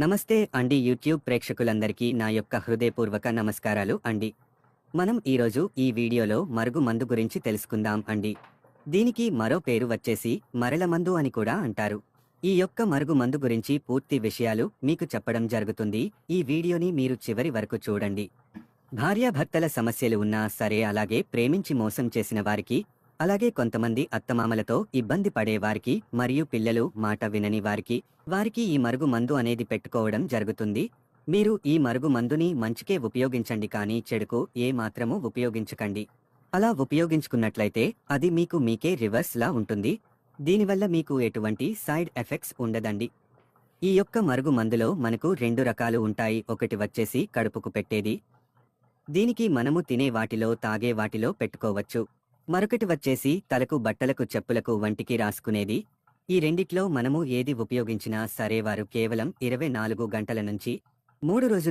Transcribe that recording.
నమస్తే అండి యూట్యూబ్ ప్రేక్షకులందరికీ నా యొక్క హృదయపూర్వక నమస్కారాలు అండి. మనం ఈరోజు ఈ వీడియోలో మరుగు మందు గురించి తెలుసుకుందాం అండి. దీనికి మరో పేరు వచ్చేసి మరల మందు అని కూడా అంటారు. ఈ యొక్క మరుగు మందు గురించి పూర్తి విషయాలు మీకు చెప్పడం జరుగుతుంది. ఈ వీడియోని మీరు చివరి వరకు చూడండి. భార్యాభర్తల సమస్యలు ఉన్నా సరే, అలాగే ప్రేమించి మోసం చేసిన వారికి, అలాగే కొంతమంది అత్తమామలతో ఇబ్బంది పడేవారికి మరియు పిల్లలు మాట వినని వారికి ఈ మరుగు మందు అనేది పెట్టుకోవడం జరుగుతుంది. మీరు ఈ మరుగు మందుని మంచికే ఉపయోగించండి, కానీ చెడుకు ఏ మాత్రము ఉపయోగించకండి. అలా ఉపయోగించుకున్నట్లయితే అది మీకే రివర్స్ లా ఉంటుంది. దీనివల్ల మీకు ఎటువంటి సైడ్ ఎఫెక్ట్స్ ఉండదండి. ఈ యొక్క మరుగు మందులో మనకు రెండు రకాలు ఉంటాయి. ఒకటి వచ్చేసి కడుపుకు పెట్టేది, దీనికి మనము తినే వాటిలో తాగే వాటిలో పెట్టుకోవచ్చు. మరొకటి వచ్చేసి తలకు, బట్టలకు, చెప్పులకు, వంటికి రాసుకునేది. ఈ రెండిట్లో మనము ఏది ఉపయోగించినా సరే వారు కేవలం 24 గంటల నుంచి 3 రోజుల్లో